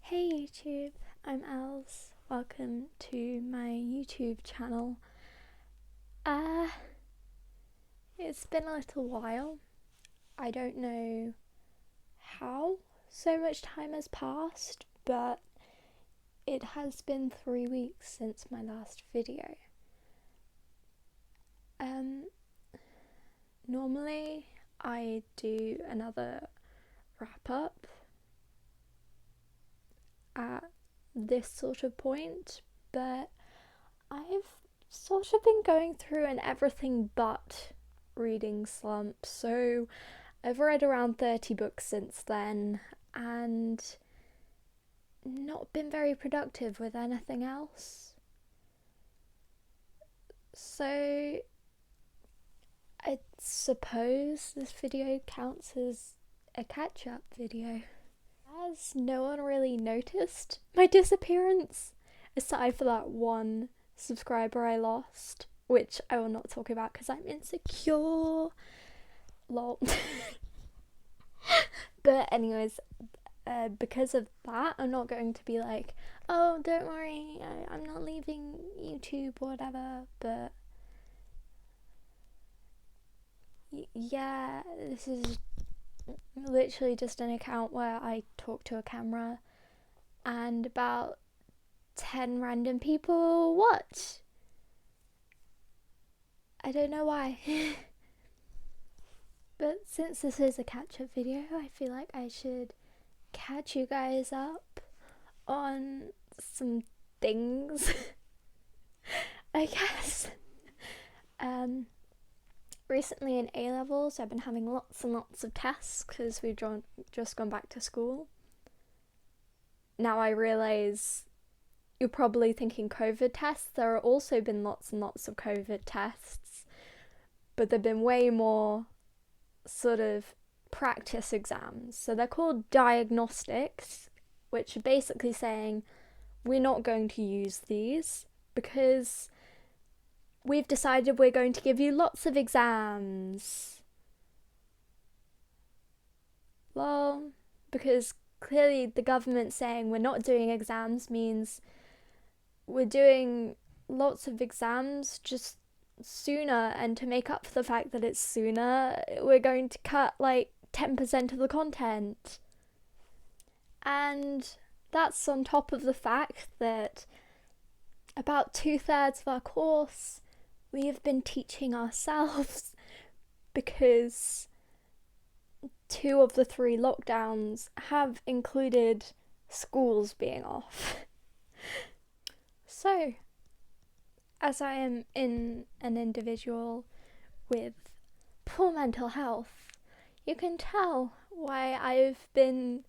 Hey YouTube, I'm Els. Welcome to my YouTube channel. Uh, it's been a little while. I don't know how so much time has passed, but it has been 3 weeks since my last video. Normally I do another wrap up at this sort of point, but I've sort of been going through an everything but reading slump, so I've read around 30 books since then and not been very productive with anything else. So I suppose this video counts as a catch-up video. Has no one really noticed my disappearance? Aside for that one subscriber I lost, which I will not talk about because I'm insecure. Lol. But anyways, because of that, I'm not going to be like, oh, don't worry, I'm not leaving YouTube or whatever, but yeah, this is literally just an account where I talk to a camera and about 10 random people watch. I don't know why. But since this is a catch-up video, I feel like I should catch you guys up on some things. I guess. Recently in A-levels, I've been having lots and lots of tests because we've just gone back to school. Now I realise you're probably thinking COVID tests. There have also been lots and lots of COVID tests, but they've been way more sort of practice exams. So they're called diagnostics, which are basically saying we're not going to use these because we've decided we're going to give you lots of exams. Lol. Because clearly the government saying we're not doing exams means we're doing lots of exams just sooner, and to make up for the fact that it's sooner, we're going to cut like 10% of the content. And that's on top of the fact that about 2/3 of our course we have been teaching ourselves because 2 of the 3 lockdowns have included schools being off. So, as I am an individual with poor mental health, you can tell why I've been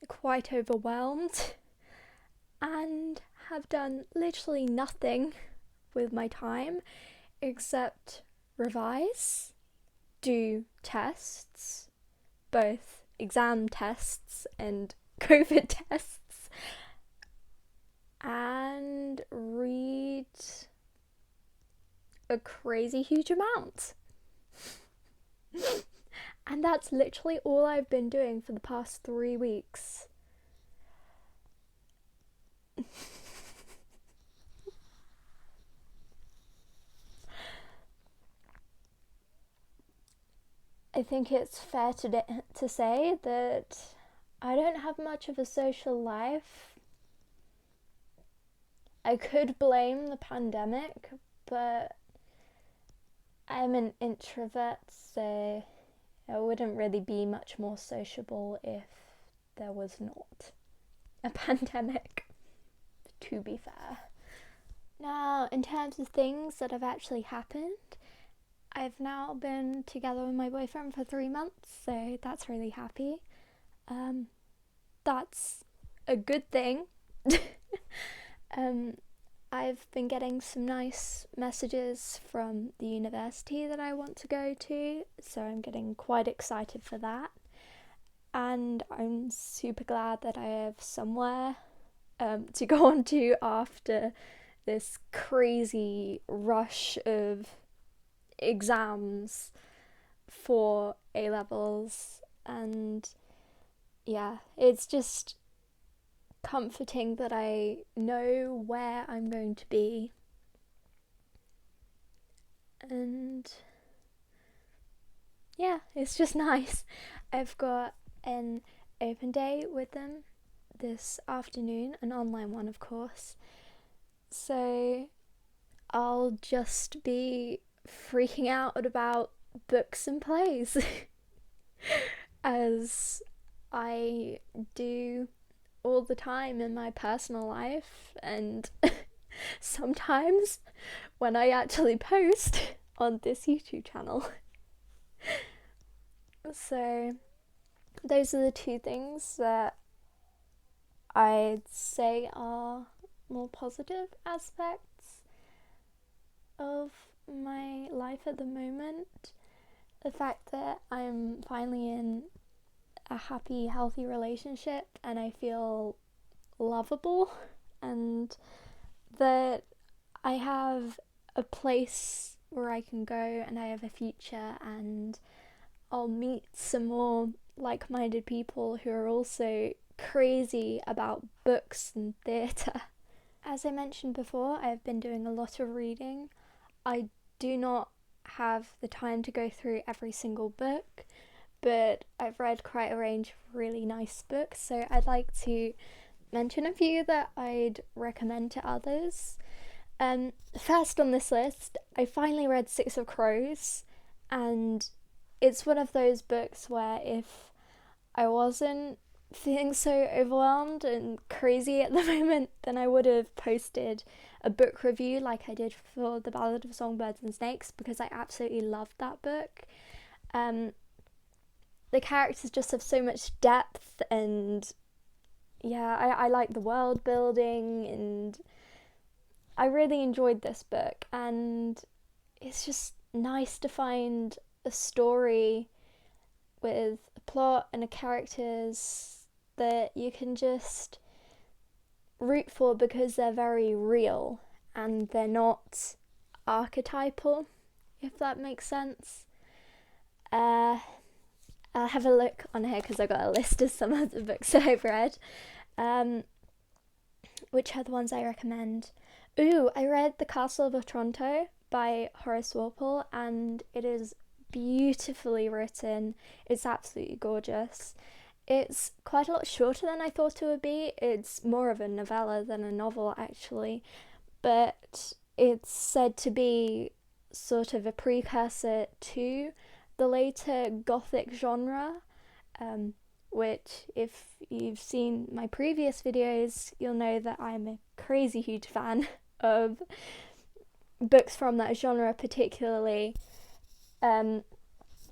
quite overwhelmed and have done literally nothing with my time except revise, do tests, both exam tests and COVID tests, and read a crazy huge amount. And that's literally all I've been doing for the past 3 weeks. I think it's fair to say that I don't have much of a social life. I could blame the pandemic, but I'm an introvert, so I wouldn't really be much more sociable if there was not a pandemic, to be fair. Now, in terms of things that have actually happened, I've now been together with my boyfriend for 3 months, so that's really happy. That's a good thing. I've been getting some nice messages from the university that I want to go to, so I'm getting quite excited for that. And I'm super glad that I have somewhere to go on to after this crazy rush of exams for A-levels. And yeah, it's just comforting that I know where I'm going to be. And yeah, it's just nice. I've got an open day with them this afternoon, an online one, of course. So I'll just be freaking out about books and plays as I do all the time in my personal life, and sometimes when I actually post on this YouTube channel. So those are the two things that I'd say are more positive aspects of my life at the moment. The fact that I'm finally in a happy, healthy relationship and I feel lovable, and that I have a place where I can go and I have a future, and I'll meet some more like-minded people who are also crazy about books and theatre. As I mentioned before, I've been doing a lot of reading. I do not have the time to go through every single book, but I've read quite a range of really nice books, so I'd like to mention a few that I'd recommend to others. First on this list, I finally read Six of Crows, and it's one of those books where if I wasn't feeling so overwhelmed and crazy at the moment, then I would have posted a book review like I did for The Ballad of Songbirds and Snakes, because I absolutely loved that book. The characters just have so much depth, and yeah, I like the world building, and I really enjoyed this book, and it's just nice to find a story with a plot and a characters that you can just root for because they're very real and they're not archetypal, if that makes sense. I'll have a look on here because I've got a list of some of the books that I've read. Which are the ones I recommend? Ooh, I read The Castle of Otranto by Horace Walpole, and it is beautifully written. It's absolutely gorgeous. It's quite a lot shorter than I thought it would be. It's more of a novella than a novel, actually, but it's said to be sort of a precursor to the later Gothic genre, which, if you've seen my previous videos, you'll know that I'm a crazy huge fan of books from that genre, particularly in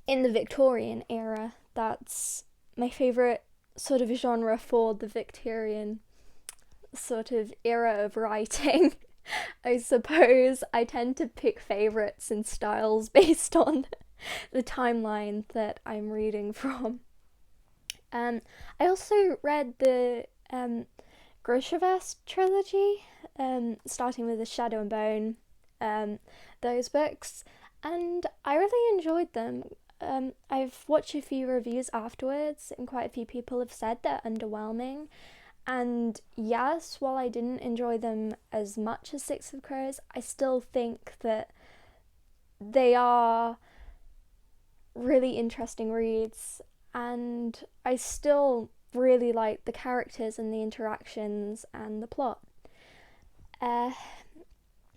the Victorian era. That's my favourite sort of genre for the Victorian sort of era of writing. I suppose I tend to pick favourites and styles based on the timeline that I'm reading from. I also read the Grishaverse trilogy, starting with The Shadow and Bone, those books, and I really enjoyed them. I've watched a few reviews afterwards, and quite a few people have said they're underwhelming. And yes, while I didn't enjoy them as much as Six of Crows, I still think that they are really interesting reads, and I still really like the characters and the interactions and the plot.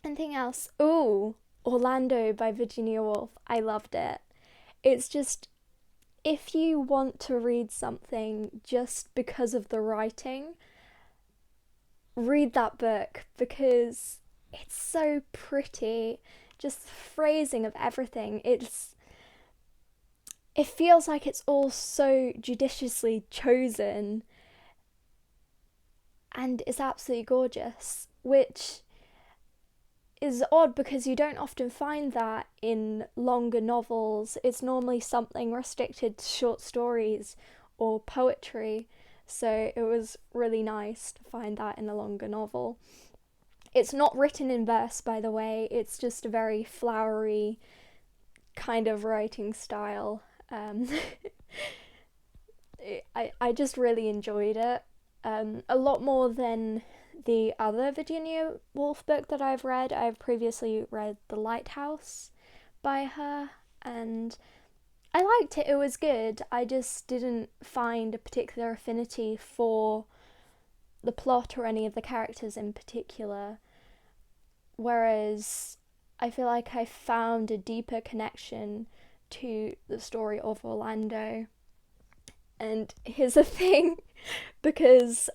Anything else? Ooh, Orlando by Virginia Woolf. I loved it. It's just, if you want to read something just because of the writing, read that book because it's so pretty. Just the phrasing of everything. It feels like it's all so judiciously chosen, and it's absolutely gorgeous, which is odd because you don't often find that in longer novels. It's normally something restricted to short stories or poetry, so it was really nice to find that in a longer novel. It's not written in verse, by the way, it's just a very flowery kind of writing style. I just really enjoyed it. A lot more than the other Virginia Woolf book that I've read. I've previously read The Lighthouse by her, and I liked it. It was good. I just didn't find a particular affinity for the plot or any of the characters in particular. Whereas I feel like I found a deeper connection to the story of Orlando. And here's the thing, because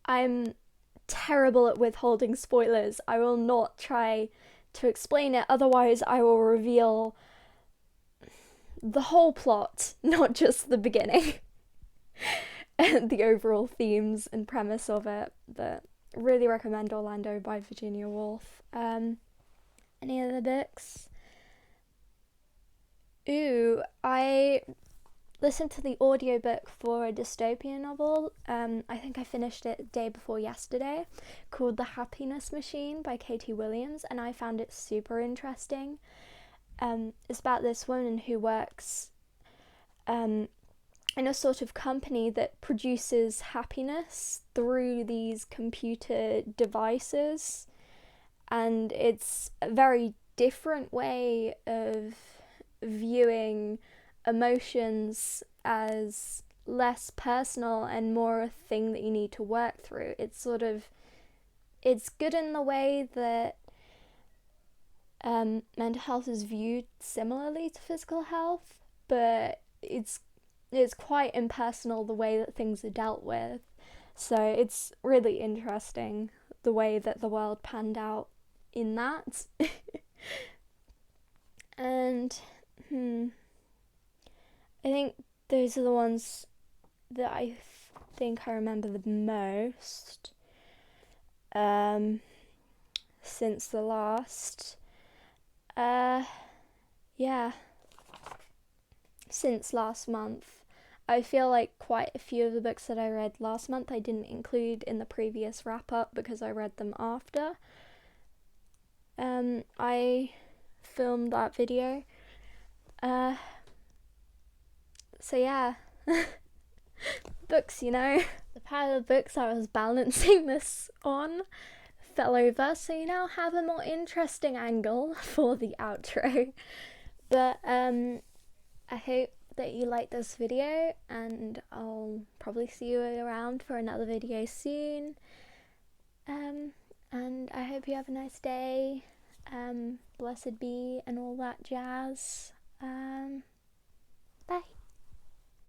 I'm terrible at withholding spoilers, I will not try to explain it, otherwise, I will reveal the whole plot, not just the beginning, and the overall themes and premise of it. But really recommend Orlando by Virginia Woolf. Any other books? Ooh, I listened to the audiobook for a dystopian novel. I think I finished it day before yesterday, called The Happiness Machine by Katie Williams, and I found it super interesting. It's about this woman who works in a sort of company that produces happiness through these computer devices, and it's a very different way of viewing emotions as less personal and more a thing that you need to work through. It's good in the way that mental health is viewed similarly to physical health, but it's quite impersonal the way that things are dealt with. So it's really interesting the way that the world panned out in that. And I think those are the ones that I think I remember the most since the last. Yeah, since last month. I feel like quite a few of the books that I read last month I didn't include in the previous wrap up because I read them after. I filmed that video. So yeah, books, the pile of books I was balancing this on fell over, so you now have a more interesting angle for the outro. But I hope that you liked this video, and I'll probably see you around for another video soon. And I hope you have a nice day. Blessed be and all that jazz. Bye.